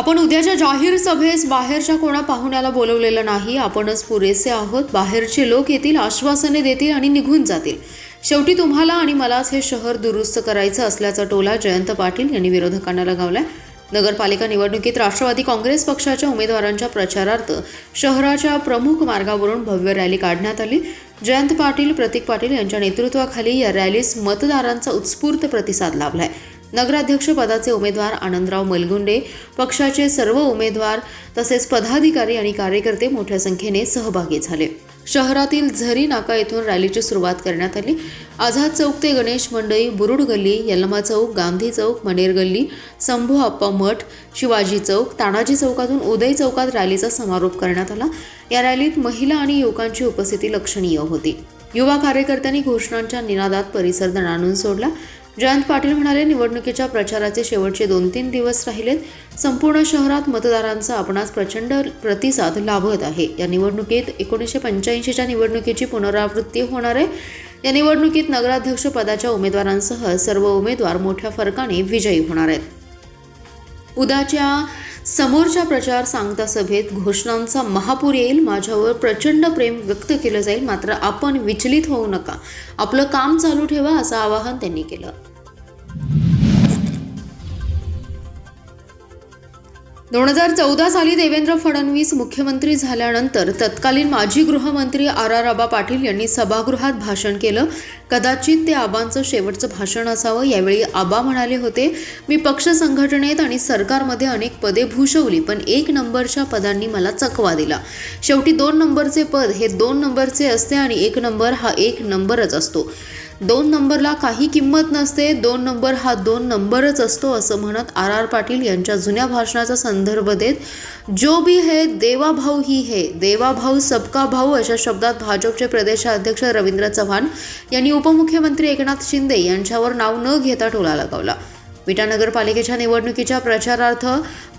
आपण उद्याच्या जाहीर सभेस बाहेरच्या कोणा पाहुण्याला बोलवलेलं नाही. आपणच पुरेसे आहोत. बाहेरचे लोक येतील, आश्वासने देतील आणि निघून जातील. शेवटी तुम्हाला आणि मलाच हे शहर दुरुस्त करायचं असल्याचा टोला जयंत पाटील यांनी विरोधकांना लगावलाय. नगरपालिका निवडणुकीत राष्ट्रवादी काँग्रेस पक्षाच्या उमेदवारांच्या प्रचारार्थ शहराच्या प्रमुख मार्गावरून भव्य रॅली काढण्यात आली. जयंत पाटील, प्रतीक पाटील यांच्या नेतृत्वाखाली या रॅलीस मतदारांचा उत्स्फूर्त प्रतिसाद लाभलाय. नगराध्यक्ष पदाचे उमेदवार आनंदराव मलगुंडे, पक्षाचे सर्व उमेदवार तसेच पदाधिकारी आणि कार्यकर्ते मोठ्या संख्येने सहभागी झाले. शहरातील झरी नाका येथून रॅलीची सुरुवात करण्यात आली. आझाद चौक ते गणेश मंडई, बुरुड गल्ली, यल्लमा चौक, गांधी चौक, मनेर गल्ली, शंभू आप्पा मठ, शिवाजी चौक, तानाजी चौकातून उदय चौकात रॅलीचा समारोप करण्यात आला. या रॅलीत महिला आणि युवकांची उपस्थिती लक्षणीय होती. युवा कार्यकर्त्यांनी घोषणांच्या निनादात परिसर दणाणून सोडला. जयंत पाटील म्हणाले, निवडणुकीच्या प्रचाराचे शेवटचे 2-3 दिवस राहिलेत. संपूर्ण शहरात मतदारांचा आपणास प्रचंड प्रतिसाद लाभत आहे. या निवडणुकीत 1985च्या निवडणुकीची पुनरावृत्ती होणार आहे. या निवडणुकीत नगराध्यक्ष पदाच्या उमेदवारांसह सर्व उमेदवार मोठ्या फरकाने विजयी होणार आहेत. उद्याच्या समोरच्या प्रचार सांगता सभेत घोषणांचा महापूर येईल. माझ्यावर प्रचंड प्रेम व्यक्त केलं जाईल, मात्र आपण विचलित होऊ नका. आपलं काम चालू ठेवा, असं आवाहन त्यांनी केलं. 2014 साली देवेंद्र फडणवीस मुख्यमंत्री झाल्यानंतर तत्कालीन माजी गृहमंत्री आबा पाटील यांनी सभागृहात भाषण केलं. कदाचित ते आबांचं शेवटचं भाषण असावं. यावेळी आबा म्हणाले होते, मी पक्ष संघटनेत आणि सरकारमध्ये अनेक पदे भूषवली, पण 1 नंबरच्या पदांनी मला चकवा दिला. शेवटी 2 नंबरचे पद हे 2 नंबरचे असते आणि 1 नंबर हा 1 नंबरच असतो. 2 नंबरला काही किंमत नसते. 2 नंबर हा 2 नंबरच असतो, असं म्हणत पाटील यांच्या जुन्या भाषणाचा संदर्भ देत जो भी है देवा भाऊ ही है, देवा भाऊ सबका भाऊ अशा शब्दात भाजपचे प्रदेशाध्यक्ष रवींद्र चव्हाण यांनी उपमुख्यमंत्री एकनाथ शिंदे यांच्यावर नाव न घेता टोला लगावला. विटा नगरपालिकेच्या निवडणुकीच्या प्रचारार्थ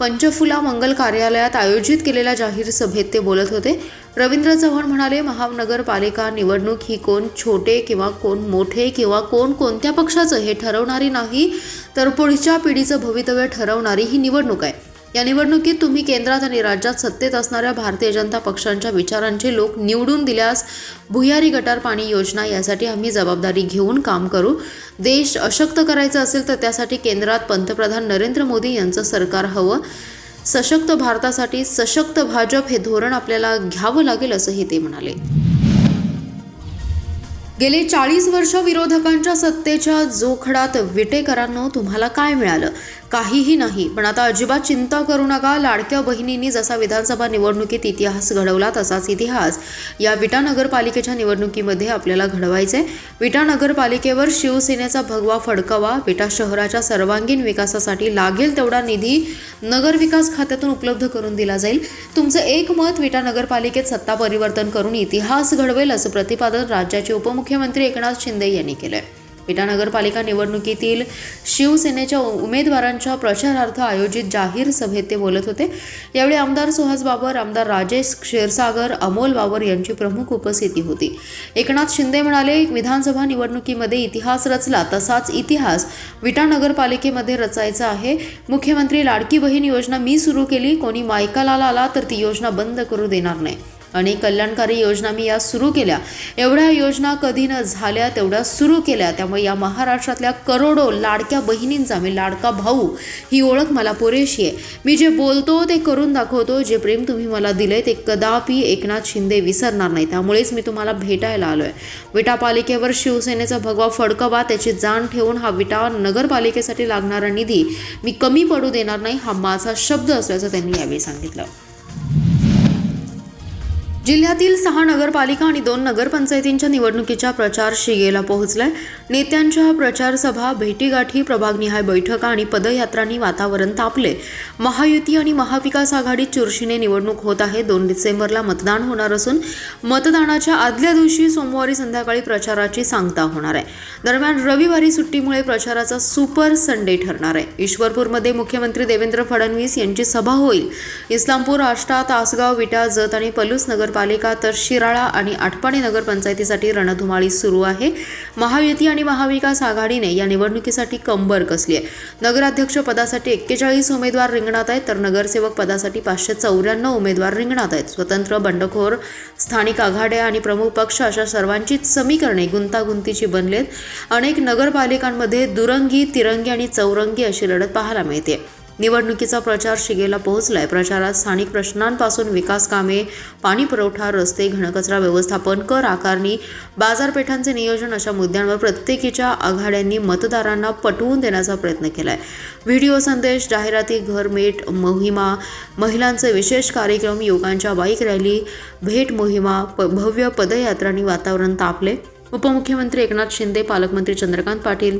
पंचफुला मंगल कार्यालयात आयोजित केलेल्या जाहीर सभेत ते बोलत होते. रवींद्र चव्हाण म्हणाले, महानगरपालिका निवडणूक ही कोण छोटे किंवा कोण मोठे किंवा कोण कोणत्या पक्षाचं हे ठरवणारी नाही, तर पुढच्या पिढीचं भवितव्य ठरवणारी ही निवडणूक आहे. या निवडणुकीत तुम्ही केंद्रात आणि राज्यात सत्तेत असणाऱ्या भारतीय जनता पक्षांच्या विचारांचे लोक निवडून दिल्यास भुयारी गटार पाणी योजना यासाठी आम्ही जबाबदारी घेऊन काम करू. देश अशक्त करायचा असेल तर त्यासाठी केंद्रात पंतप्रधान नरेंद्र मोदी यांचं सरकार हवं. सशक्त भारतासाठी सशक्त भाजप हे धोरण आपल्याला घ्यावं लागेल, असंही ते म्हणाले. गेले 40 वर्ष विरोधकांच्या सत्तेच्या जोखडात विटेकरांनो तुम्हाला काय मिळालं? काहीही नाही. पण आता अजिबात चिंता करू नका. लाडक्या बहिणींनी जसा विधानसभा निवडणुकीत इतिहास घडवला तसाच इतिहास या विटा नगरपालिकेच्या निवडणुकीमध्ये आपल्याला घडवायचा आहे. विटा नगरपालिकेवर शिवसेनेचा भगवा फडकावा. विटा शहराच्या सर्वांगीण विकासासाठी लागेल तेवढा निधी नगरविकास खात्यातून उपलब्ध करून दिला जाईल. तुमचं एक मत विटा नगरपालिकेत सत्ता परिवर्तन करून इतिहास घडवेल, असं प्रतिपादन राज्याचे उपमुख्यमंत्री एकनाथ शिंदे यांनी केलंय. विटा नगरपालिका निवडणुकीतील शिवसेनेच्या उमेदवारांच्या प्रचारार्थ आयोजित जाहीर सभेत ते बोलत होते. यावेळी आमदार सुहास बाबर, आमदार राजेश क्षीरसागर, अमोल बाबर यांची प्रमुख उपस्थिती होती. एकनाथ शिंदे म्हणाले, विधानसभा निवडणुकीमध्ये इतिहास रचला तसाच इतिहास विटा नगरपालिकेमध्ये रचायचा आहे. मुख्यमंत्री लाडकी बहीण योजना मी सुरू केली. कोणी मायकाला आला तर ती योजना बंद करू देणार नाही. अनेक कल्याणकारी योजना मी या सुरू केल्या. एवढ्या योजना कधी न झाल्या तेवढ्या सुरू केल्या. त्यामुळे या महाराष्ट्रातल्या करोडो लाडक्या बहिणींचा मी लाडका भाऊ ही ओळख मला पुरेशी आहे. मी जे बोलतो ते करून दाखवतो. जे प्रेम तुम्ही मला दिले ते कदापि एकनाथ शिंदे विसरणार नाही. त्यामुळेच मी तुम्हाला भेटायला आलोय. विटा पालिकेवर शिवसेनेचा भगवा फडकावा. त्याची जाण ठेवून हा विटा नगरपालिकेसाठी लागणारा निधी मी कमी पडू देणार नाही, हा माझा शब्द असल्याचं त्यांनी यावेळी सांगितलं. जिल्ह्यातील 6 नगरपालिका आणि 2 नगरपंचायतींच्या निवडणुकीचा प्रचार शिगेला पोहोचलाय. नेत्यांच्या प्रचार सभा, भेटीगाठी, प्रभागनिहाय बैठका आणि पदयात्रांनी वातावरण तापले. महायुती आणि महाविकास आघाडीत चुरशीने निवडणूक होत आहे. 2 डिसेंबरला मतदान होणार असून मतदानाच्या आदल्या दिवशी सोमवारी संध्याकाळी प्रचाराची सांगता होणार आहे. दरम्यान रविवारी सुट्टीमुळे प्रचाराचा सुपर संडे ठरणार आहे. ईश्वरपूरमध्ये मुख्यमंत्री देवेंद्र फडणवीस यांची सभा होईल. इस्लामपूर, आष्टा, तासगाव, विटा, जत आणि पलूस नगर महानगरपालिका तर शिराळा आणि आटपाडी नगरपंचायतीसाठी रणधुमाळी सुरू आहे. महायुती आणि महाविकास आघाडीने या निवडणुकीसाठी कंबर कसली आहे. नगराध्यक्ष पदासाठी 41 उमेदवार रिंगणात आहेत, तर नगरसेवक पदासाठी 594 उमेदवार रिंगणात आहेत. स्वतंत्र, बंडखोर, स्थानिक आघाड्या आणि प्रमुख पक्ष अशा सर्वांचीच समीकरणे गुंतागुंतीची बनलेत. अनेक नगरपालिकांमध्ये दुरंगी, तिरंगी आणि चौरंगी अशी लढत पाहायला मिळते. निवडणुकीचा प्रचार शिगेला पोहोचलाय. प्रचारात स्थानिक प्रश्नांपासून विकास कामे, पाणी पुरवठा, रस्ते, घनकचरा व्यवस्थापन, कर आकारणी, बाजारपेठांचे नियोजन अशा मुद्द्यांवर प्रत्येकीच्या आघाड्यांनी मतदारांना पटवून देण्याचा प्रयत्न केलाय. व्हिडिओ संदेश, जाहिराती, घरमेट मोहिमा, महिलांचे विशेष कार्यक्रम, युवकांच्या बाईक रॅली, भेट मोहिमा, भव्य पदयात्रांनी वातावरण तापले. उपमुख्यमंत्री एकनाथ शिंदे, पालकमंत्री चंद्रकांत पाटील,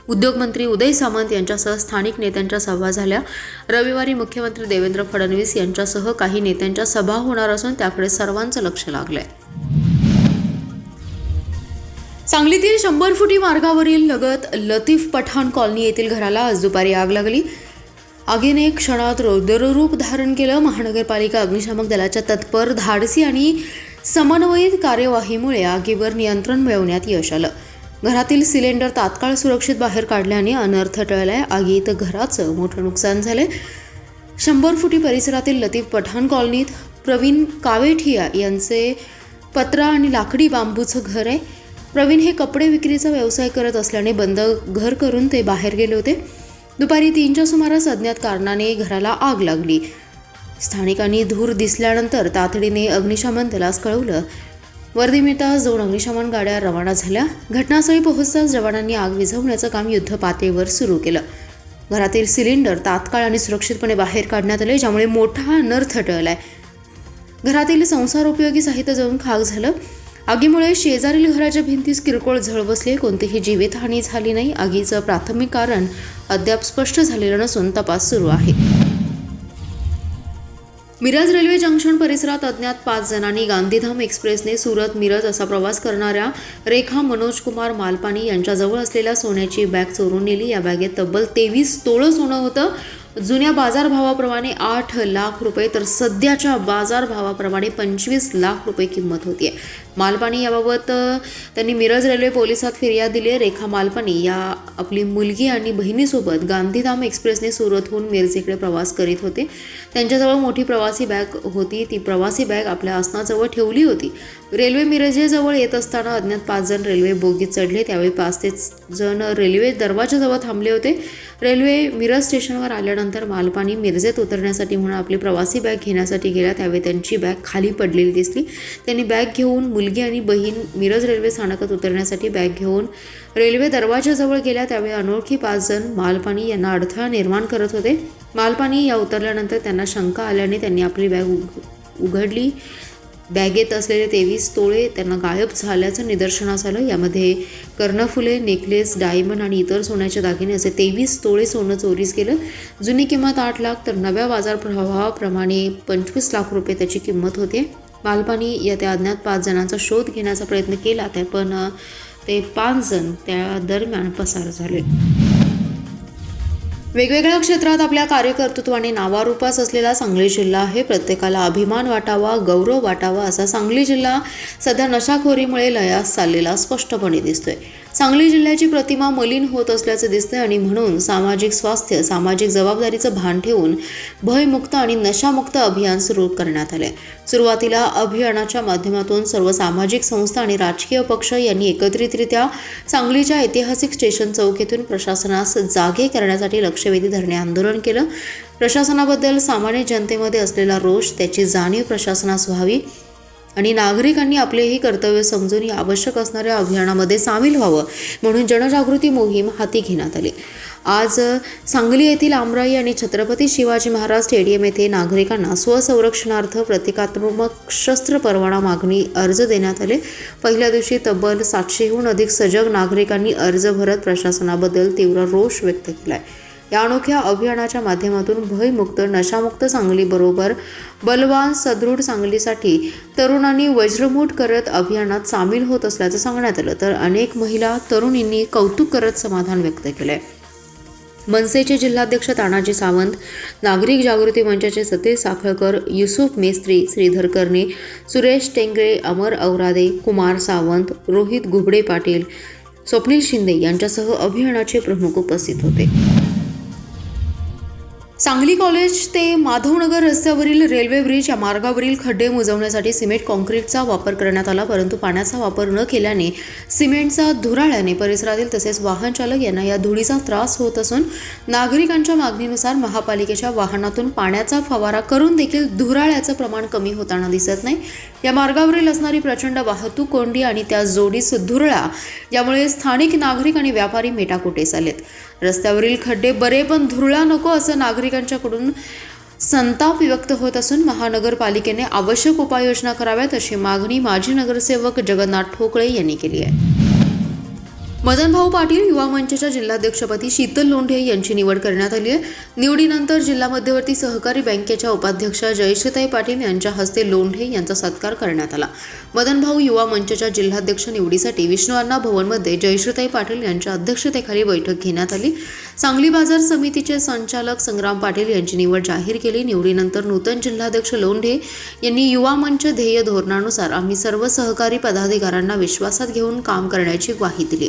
उद्योगमंत्री उदय सामंत यांच्यासह स्थानिक नेत्यांच्या सभा झाल्या. रविवारी मुख्यमंत्री देवेंद्र फडणवीस यांच्यासह काही नेत्यांच्या सभा होणार असून त्याकडे सर्वांचं लक्ष लागलंय. सांगलीतील 100 फुटी मार्गावरील लगत लतीफ पठाण कॉलनी येथील घराला आज दुपारी आग लागली. आगीने क्षणात रौद्ररूप धारण केलं. महानगरपालिका अग्निशामक दलाच्या तत्पर, धाडसी आणि समन्वयित कार्यवाहीमुळे आगीवर नियंत्रण मिळवण्यात यश आलं. घरातील सिलेंडर तात्काळ सुरक्षित बाहेर काढल्याने अनर्थ टळलाय. आगीत घराचं मोठं नुकसान झालंय. 100 फुटी परिसरातील लतीफ पठाण कॉलनीत प्रवीण कावेठिया यांचे पत्रा आणि लाकडी बांबूचं घर आहे. प्रवीण हे कपडे विक्रीचा व्यवसाय करत असल्याने बंद घर करून ते बाहेर गेले होते. दुपारी 3च्या सुमारास अज्ञात कारणाने घराला आग लागली. स्थानिकांनी धूर दिसल्यानंतर तातडीने अग्निशमन दलास कळवलं. वर्दी मिळताच 2 अग्निशमन गाड्या रवाना झाल्या. घटनास्थळी पोहोचताच जवानांनी आग विझवण्याचं काम युद्धपातळीवर सुरू केलं. घरातील सिलेंडर तात्काळ आणि सुरक्षितपणे बाहेर काढण्यात आले, ज्यामुळे मोठा अनर्थ टळलाय. घरातील संसारोपयोगी साहित्य जळून खाक झालं. आगीमुळे शेजारील घराच्या भिंतीस किरकोळ झळ बसली. कोणतीही जीवितहानी झाली नाही. आगीचं प्राथमिक कारण अद्याप स्पष्ट झालेलं नसून तपास सुरू आहे. मिरज रेल्वे जंक्शन परिसरात अज्ञात 5 जणांनी गांधीधाम एक्सप्रेसने सुरत मिरज असा प्रवास करणाऱ्या रेखा मनोज कुमार मालपानी यांच्याजवळ असलेल्या सोन्याची बॅग चोरून नेली. या बॅगेत तब्बल 23 तोळं सोनं होतं. जुन्या बाजारभावाप्रमाणे 8 लाख रुपये तर सध्याच्या बाजारभावाप्रमाणे 25 लाख रुपये किंमत होती. मालपानी याबाबत त्यांनी मिरज रेल्वे पोलिसात फिर्याद दिली. रेखा मालपानी या आपली मुलगी आणि बहिणीसोबत गांधीधाम एक्सप्रेसने सुरतहून मिरजेकडे प्रवास करीत होते. त्यांच्याजवळ मोठी प्रवासी बॅग होती. ती प्रवासी बॅग आपल्या आसनाजवळ ठेवली होती. रेल्वे मिरजेजवळ येत असताना अज्ञात 5 जण रेल्वे बोगीत चढले. त्यावेळी 5 ते जण रेल्वे दरवाजाजवळ थांबले होते. रेल्वे मिरज स्टेशनवर आल्यानंतर मालपानी मिरजेत उतरण्यासाठी म्हणून आपली प्रवासी बॅग घेण्यासाठी गेला. त्यावेळी त्यांची बॅग खाली पडलेली दिसली. त्यांनी बॅग घेऊन मुलगी आणि बहीण मिरज रेल्वे स्थानकात उतरण्यासाठी बॅग घेऊन रेल्वे दरवाजाजवळ गेल्या. त्यावेळी अनोळखी 5 जण मालपानी यांना अडथळा निर्माण करत होते. मालपानी या उतरल्यानंतर त्यांना शंका आल्याने त्यांनी आपली बॅग उघडली. बॅगेत असलेले 23 तोळे त्यांना गायब झाल्याचं निदर्शनास आलं. यामध्ये कर्णफुले, नेकलेस, डायमंड आणि इतर सोन्याचे दागिने असे 23 तोळे सोनं चोरीस गेलं. जुनी किंमत 8 लाख तर नव्या बाजारभावाप्रमाणे 25 लाख रुपये त्याची किंमत होती. मालपानी या त्या अज्ञात 5 जणांचा शोध घेण्याचा प्रयत्न केला, पण ते 5 जण त्या दरम्यान पसार झाले. वेगवेगळ्या क्षेत्रात आपल्या कार्यकर्तृत्वाने नावारूपास असलेला सांगली जिल्हा आहे. प्रत्येकाला अभिमान वाटावा, गौरव वाटावा असा सांगली जिल्हा सध्या नशाखोरीमुळे लयास चाललेला स्पष्टपणे दिसतोय. सांगली जिल्ह्याची प्रतिमा मलिन होत असल्याचे दिसते आणि म्हणून सामाजिक स्वास्थ्य, सामाजिक जबाबदारीचं भान ठेवून भयमुक्त आणि नशामुक्त अभियान सुरू करण्यात आले. सुरुवातीला अभियानाच्या माध्यमातून सर्व सामाजिक संस्था आणि राजकीय पक्ष यांनी एकत्रितरित्या सांगलीच्या ऐतिहासिक स्टेशन चौक येथून प्रशासनास जागे करण्यासाठी लक्षवेधी धरणे आंदोलन केलं. प्रशासनाबद्दल सामान्य जनतेमध्ये असलेला रोष, त्याची जाणीव प्रशासनास व्हावी आणि नागरिकांनी आपलेही कर्तव्य समजून या आवश्यक असणाऱ्या अभियानामध्ये सामील व्हावं म्हणून जनजागृती मोहीम हाती घेण्यात आली. आज सांगली येथील आमराई आणि छत्रपती शिवाजी महाराज स्टेडियम येथे नागरिकांना स्वसंरक्षणार्थ प्रतिकात्मक शस्त्र परवाना मागणी अर्ज देण्यात आले. पहिल्या दिवशी तब्बल 700हून अधिक सजग नागरिकांनी अर्ज भरत प्रशासनाबद्दल तीव्र रोष व्यक्त केला आहे. या अनोख्या अभियानाच्या माध्यमातून भयमुक्त, नशामुक्त सांगलीबरोबर बलवान, सदृढ सांगलीसाठी तरुणांनी वज्रमूठ करत अभियानात सामील होत असल्याचं सांगण्यात आलं. तर अनेक महिला, तरुणींनी कौतुक करत समाधान व्यक्त केलंय. मनसेचे जिल्हाध्यक्ष तानाजी सावंत, नागरिक जागृती मंचाचे सतीश साखळकर, युसुफ मेस्त्री, श्रीधर कर्णे, सुरेश टेंगळे, अमर औरादे, कुमार सावंत, रोहित घुबडे पाटील, स्वप्नील शिंदे यांच्यासह अभियानाचे प्रमुख उपस्थित होते. सांगली कॉलेज ते माधवनगर रस्त्यावरील रेल्वे ब्रिज या मार्गावरील खड्डे मुजवण्यासाठी सिमेंट कॉन्क्रीटचा वापर करण्यात आला, परंतु पाण्याचा वापर न केल्याने सिमेंटचा धुराळ्याने परिसरातील तसेच वाहन चालक यांना या धुळीचा त्रास होत असून नागरिकांच्या मागणीनुसार महापालिकेच्या वाहनातून पाण्याचा फवारा करून देखील धुराळ्याचं प्रमाण कमी होताना दिसत नाही. या मार्गावरील असणारी प्रचंड वाहतूक कोंडी आणि त्या जोडीस धुरळा यामुळे स्थानिक नागरिक आणि व्यापारी मेटाकुटेस आलेत. रस्त्यावरील खड्डे बरे पण धुरळा नको असं नागरिकांच्याकडून संताप व्यक्त होत असून महानगरपालिकेने आवश्यक उपाययोजना कराव्यात अशी मागणी माजी नगरसेवक जगन्नाथ ठोकळे यांनी केली आहे. मदनभाऊ पाटील युवा मंचच्या जिल्हाध्यक्षपदी शीतल लोंढे यांची निवड करण्यात आली आहे. निवडीनंतर जिल्हा मध्यवर्ती सहकारी बँकेच्या उपाध्यक्षा जयश्रीताई पाटील यांच्या हस्ते लोंढे यांचा सत्कार करण्यात आला. मदनभाऊ युवा मंचच्या जिल्हाध्यक्ष निवडीसाठी विष्णुअण्णा भवनमध्ये जयश्रीताई पाटील यांच्या अध्यक्षतेखाली बैठक घेण्यात आली. सांगली बाजार समितीचे संचालक संग्राम पाटील यांची निवड जाहीर केली. निवडीनंतर नूतन जिल्हाध्यक्ष लोंढे यांनी युवा मंच ध्येय धोरणानुसार आम्ही सर्व सहकारी पदाधिकाऱ्यांना विश्वासात घेऊन काम करण्याची ग्वाही दिली.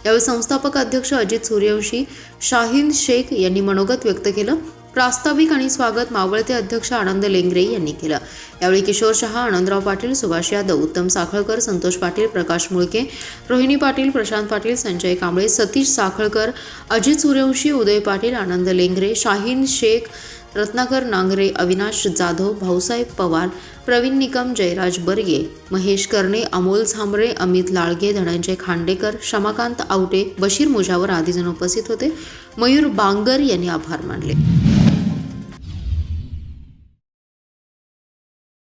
यावेळी संस्थापक अध्यक्ष अजित सूर्यवंशी, शाहीन शेख यांनी मनोगत व्यक्त केलं. प्रास्ताविक आणि स्वागत मावळते अध्यक्ष आनंद लेंगरे यांनी केलं. यावेळी किशोर शहा, आनंदराव पाटील, सुभाष यादव, उत्तम साखळकर, संतोष पाटील, प्रकाश मुळके, रोहिणी पाटील, प्रशांत पाटील, संजय कांबळे, सतीश साखळकर, अजित सूर्यवंशी, उदय पाटील, आनंद लेंगरे, शाहीन शेख, रत्नाकर नांगरे, अविनाश जाधव, भाऊसाहेब पवार, प्रवीण निकम, जयराज बर्गे, महेश कर्णे, अमोल झांबरे, अमित लाळगे, धनंजय खांडेकर, शमाकांत आवटे, बशीर मुजावर आदी जण उपस्थित होते. मयूर बांगर यांनी आभार मानले.